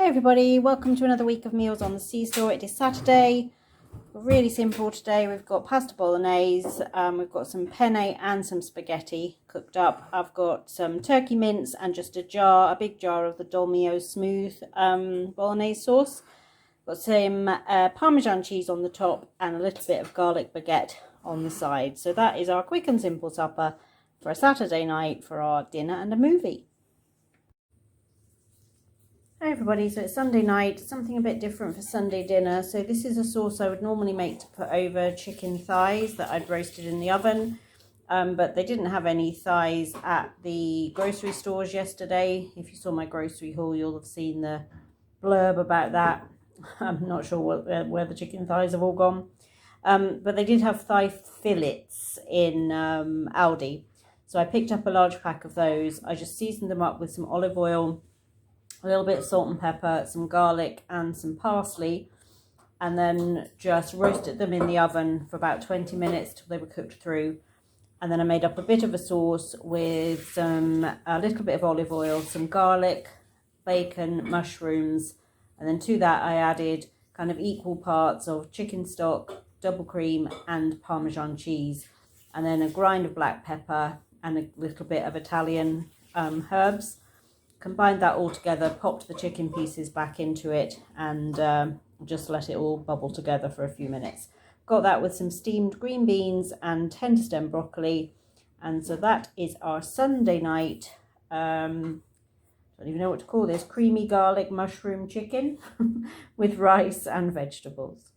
Hey everybody, welcome to another week of meals on the SeeSaw. It is Saturday. Really simple today. We've got pasta bolognese, we've got some penne and some spaghetti cooked up. I've got some turkey mince and just a big jar of the Dolmio smooth bolognese sauce. Got some Parmesan cheese on the top and a little bit of garlic baguette on the side. So that is our quick and simple supper for a Saturday night for our dinner and a movie. Hi everybody, so it's Sunday night, something a bit different for Sunday dinner. So this is a sauce I would normally make to put over chicken thighs that I'd roasted in the oven. But they didn't have any thighs at the grocery stores yesterday. If you saw my grocery haul, you'll have seen the blurb about that. I'm not sure where the chicken thighs have all gone. But they did have thigh fillets in Aldi. So I picked up a large pack of those. I just seasoned them up with some olive oil, a little bit of salt and pepper, some garlic and some parsley, and then just roasted them in the oven for about 20 minutes till they were cooked through. And then I made up a bit of a sauce with a little bit of olive oil, some garlic, bacon, mushrooms, and then to that I added kind of equal parts of chicken stock, double cream and Parmesan cheese, and then a grind of black pepper and a little bit of Italian herbs. Combined that all together, popped the chicken pieces back into it, and just let it all bubble together for a few minutes. Got that with some steamed green beans and tender stem broccoli. And so that is our Sunday night, don't even know what to call this, creamy garlic mushroom chicken with rice and vegetables.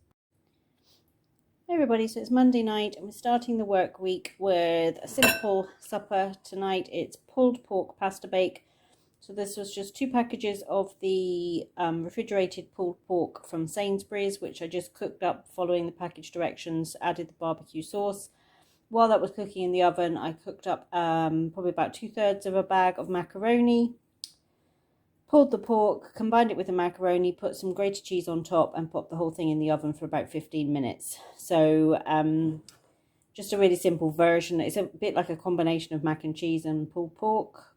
Hey everybody, so it's Monday night and we're starting the work week with a simple supper tonight. It's pulled pork pasta bake. So this was just 2 packages of the refrigerated pulled pork from Sainsbury's, which I just cooked up following the package directions, added the barbecue sauce. While that was cooking in the oven, I cooked up probably about 2/3 of a bag of macaroni, pulled the pork, combined it with the macaroni, put some grated cheese on top and popped the whole thing in the oven for about 15 minutes. So just a really simple version. It's a bit like a combination of mac and cheese and pulled pork,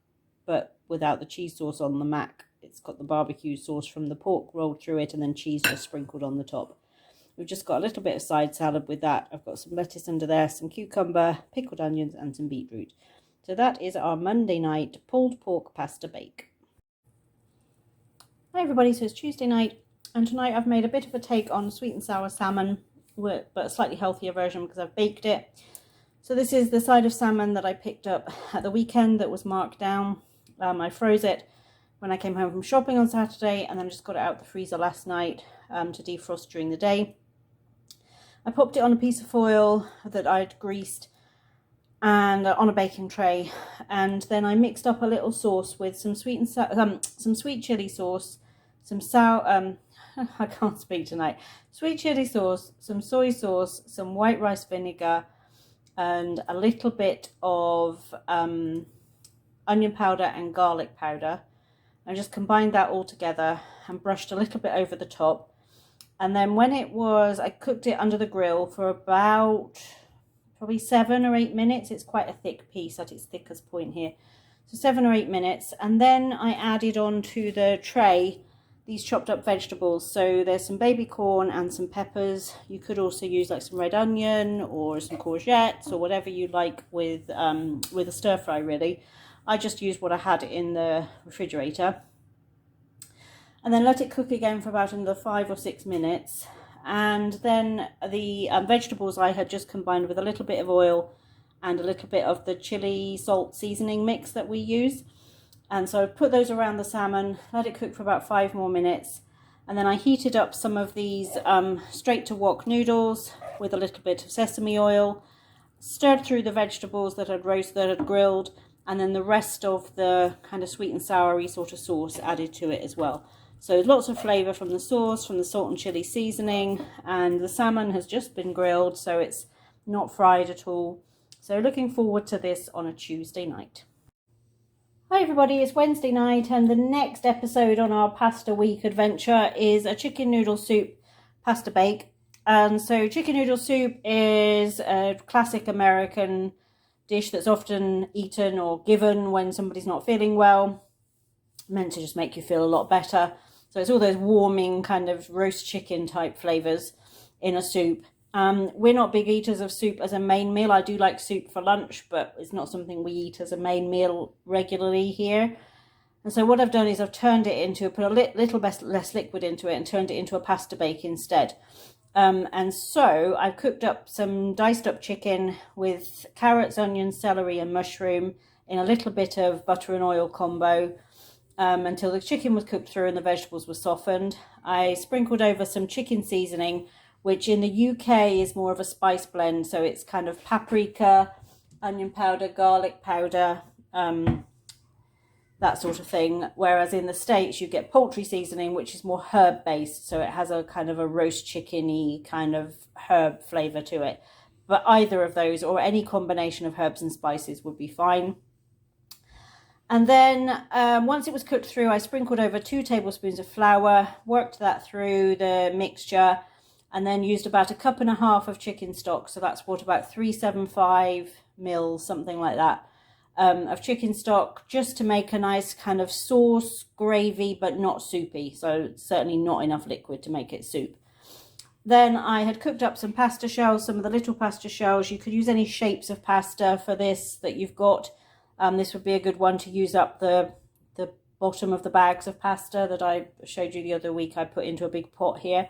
but without the cheese sauce on the mac. It's got the barbecue sauce from the pork rolled through it and then cheese just sprinkled on the top. We've just got a little bit of side salad with that. I've got some lettuce under there, some cucumber, pickled onions and some beetroot. So that is our Monday night pulled pork pasta bake. Hi everybody, so it's Tuesday night and tonight I've made a bit of a take on sweet and sour salmon, but a slightly healthier version because I've baked it. So this is the side of salmon that I picked up at the weekend that was marked down. I froze it when I came home from shopping on Saturday and then just got it out the freezer last night to defrost during the day. I popped it on a piece of foil that I'd greased and on a baking tray, and then I mixed up a little sauce with some sweet chili sauce, some sour I can't speak tonight. Sweet chili sauce, some soy sauce, some white rice vinegar, and a little bit of onion powder and garlic powder, and just combined that all together and brushed a little bit over the top. And then when I cooked it under the grill for about probably 7 or 8 minutes. It's quite a thick piece at its thickest point here, so 7 or 8 minutes. And then I added onto the tray these chopped up vegetables. So there's some baby corn and some peppers. You could also use like some red onion or some courgettes or whatever you like with a stir fry really. I just used what I had in the refrigerator, and then let it cook again for about another 5 or 6 minutes. And then the vegetables I had just combined with a little bit of oil and a little bit of the chili salt seasoning mix that we use. And so I put those around the salmon, let it cook for about 5 more minutes, and then I heated up some of these straight to wok noodles with a little bit of sesame oil, stirred through the vegetables that I'd grilled, and then the rest of the kind of sweet and soury sort of sauce added to it as well. So lots of flavour from the sauce, from the salt and chili seasoning, and the salmon has just been grilled, so it's not fried at all. So looking forward to this on a Tuesday night. Hi everybody, it's Wednesday night and the next episode on our pasta week adventure is a chicken noodle soup pasta bake. And so chicken noodle soup is a classic American dish that's often eaten or given when somebody's not feeling well, meant to just make you feel a lot better. So it's all those warming kind of roast chicken type flavors in a soup. We're not big eaters of soup as a main meal. I do like soup for lunch, but it's not something we eat as a main meal regularly here. And so what I've done is I've turned it into, put a little less liquid into it and turned it into a pasta bake instead. And so I've cooked up some diced up chicken with carrots, onions, celery and mushroom in a little bit of butter and oil combo until the chicken was cooked through and the vegetables were softened. I sprinkled over some chicken seasoning, which in the UK is more of a spice blend. So it's kind of paprika, onion powder, garlic powder, that sort of thing. Whereas in the States you get poultry seasoning, which is more herb based. So it has a kind of a roast chicken-y kind of herb flavour to it. But either of those or any combination of herbs and spices would be fine. And then once it was cooked through, I sprinkled over 2 tablespoons of flour, worked that through the mixture, and then used about 1.5 cups of chicken stock. So that's what, about 375 mils, something like that, of chicken stock, just to make a nice kind of sauce, gravy, but not soupy. So certainly not enough liquid to make it soup. Then I had cooked up some pasta shells, some of the little pasta shells. You could use any shapes of pasta for this that you've got. This would be a good one to use up the bottom of the bags of pasta that I showed you the other week. I put into a big pot here.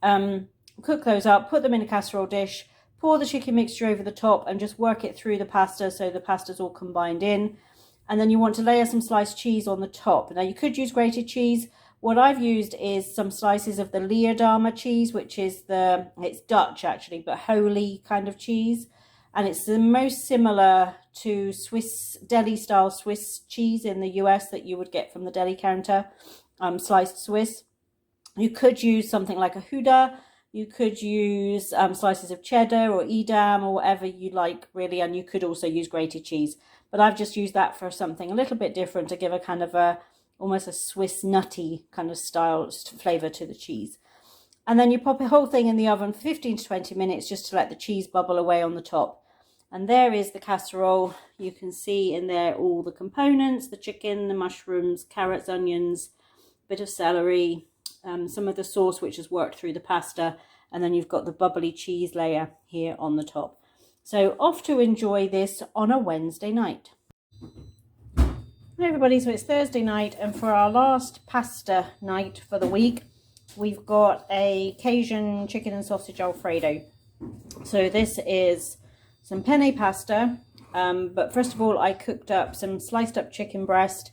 Cook those up, put them in a casserole dish, pour the chicken mixture over the top and just work it through the pasta so the pasta's all combined in. And then you want to layer some sliced cheese on the top. Now you could use grated cheese. What I've used is some slices of the Leerdama cheese, which is it's Dutch actually, but holy kind of cheese. And it's the most similar to Swiss deli style Swiss cheese in the US that you would get from the deli counter, sliced Swiss. You could use something like a Gouda. You could use slices of cheddar or Edam or whatever you like really. And you could also use grated cheese. But I've just used that for something a little bit different to give a kind of almost a Swiss nutty kind of style flavour to the cheese. And then you pop the whole thing in the oven for 15 to 20 minutes just to let the cheese bubble away on the top. And there is the casserole. You can see in there all the components, the chicken, the mushrooms, carrots, onions, bit of celery, some of the sauce which has worked through the pasta, and then you've got the bubbly cheese layer here on the top. So off to enjoy this on a Wednesday night. Hi everybody, so it's Thursday night, and for our last pasta night for the week, we've got a Cajun chicken and sausage alfredo. So this is some penne pasta, but first of all I cooked up some sliced up chicken breast,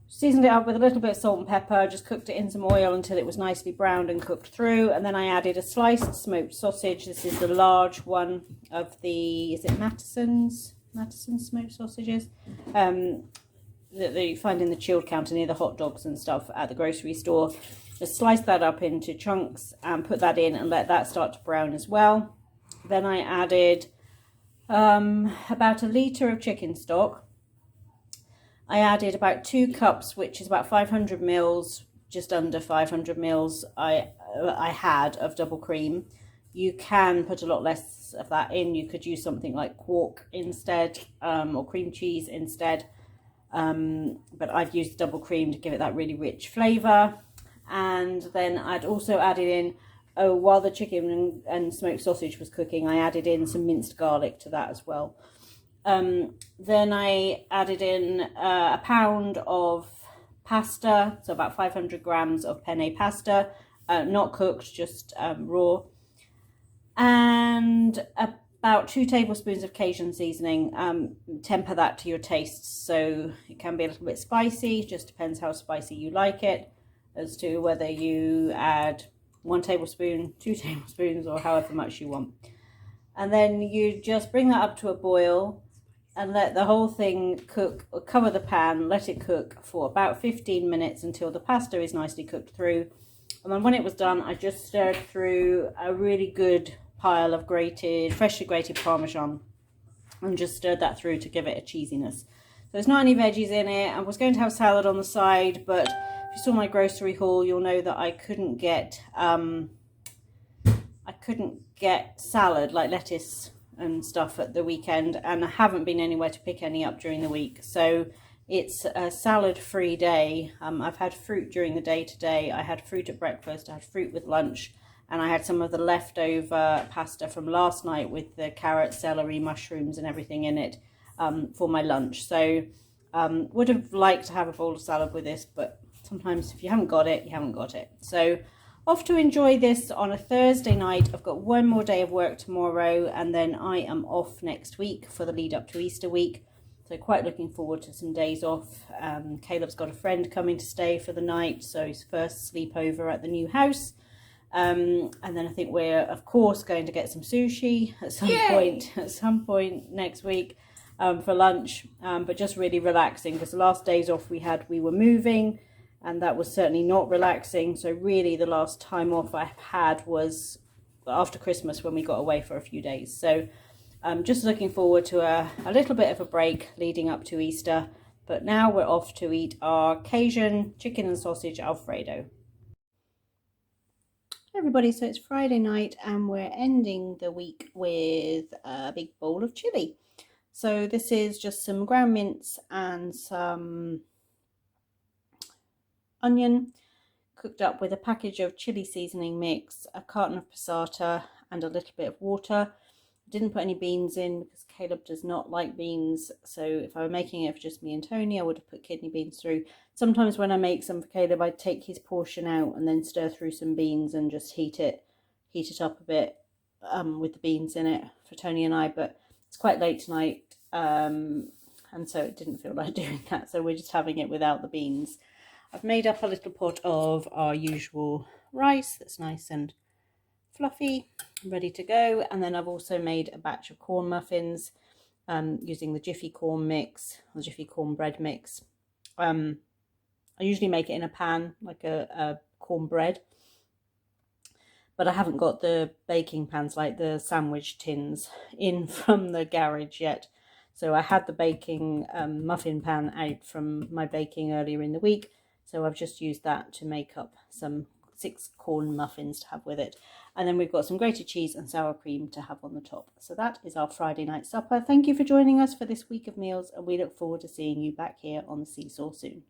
seasoned it up with a little bit of salt and pepper, just cooked it in some oil until it was nicely browned and cooked through, and then I added a sliced smoked sausage. This is the large one of the, is it Mattison's smoked sausages, that you find in the chilled counter near the hot dogs and stuff at the grocery store. Just slice that up into chunks and put that in and let that start to brown as well. Then I added about 1 litre of chicken stock. I added about 2 cups, which is about 500 mils, just under 500 mils I had of double cream. You can put a lot less of that in. You could use something like quark instead, or cream cheese instead. But I've used double cream to give it that really rich flavour. And then I'd also added in, while the chicken and smoked sausage was cooking, I added in some minced garlic to that as well. Then I added in a pound of pasta, so about 500 grams of penne pasta, not cooked, just raw, and about 2 tablespoons of Cajun seasoning. Temper that to your tastes, so it can be a little bit spicy, just depends how spicy you like it, as to whether you add 1 tablespoon, 2 tablespoons, or however much you want. And then you just bring that up to a boil and let the whole thing cook, or cover the pan, let it cook for about 15 minutes until the pasta is nicely cooked through. And then when it was done, I just stirred through a really good pile of freshly grated Parmesan and just stirred that through to give it a cheesiness. So there's not any veggies in it. I was going to have salad on the side, but if you saw my grocery haul, you'll know that I couldn't get salad like lettuce and stuff at the weekend, and I haven't been anywhere to pick any up during the week. So It's a salad-free day. I've had fruit during the day today. I had fruit at breakfast, I had fruit with lunch, and I had some of the leftover pasta from last night with the carrot, celery, mushrooms and everything in it for my lunch. So would have liked to have a bowl of salad with this, but sometimes if you haven't got it, you haven't got it. So off to enjoy this on a Thursday night. I've got one more day of work tomorrow, and then I am off next week for the lead up to Easter week. So quite looking forward to some days off. Caleb's got a friend coming to stay for the night, so his first sleepover at the new house. And then I think we're, of course, going to get some sushi at some point next week for lunch. But just really relaxing, because the last days off we were moving, and that was certainly not relaxing. So really the last time off I had was after Christmas, when we got away for a few days. So just looking forward to a little bit of a break leading up to Easter. But now we're off to eat our Cajun chicken and sausage Alfredo. Hey everybody, so it's Friday night and we're ending the week with a big bowl of chili. So this is just some ground mince and some onion, cooked up with a package of chili seasoning mix, a carton of passata and a little bit of water. Didn't put any beans in because Caleb does not like beans, so if I were making it for just me and Tony, I would have put kidney beans through. Sometimes when I make some for Caleb, I take his portion out and then stir through some beans and just heat it up a bit with the beans in it for Tony and I. But it's quite late tonight, and so it didn't feel like doing that, so we're just having it without the beans. I've made up a little pot of our usual rice that's nice and fluffy, ready to go. And then I've also made a batch of corn muffins using the Jiffy corn mix, or Jiffy cornbread mix. I usually make it in a pan, like a cornbread, but I haven't got the baking pans like the sandwich tins in from the garage yet. So I had the baking muffin pan out from my baking earlier in the week, so I've just used that to make up some 6 corn muffins to have with it. And then we've got some grated cheese and sour cream to have on the top. So that is our Friday night supper. Thank you for joining us for this week of meals, and we look forward to seeing you back here on the SeeSaw soon.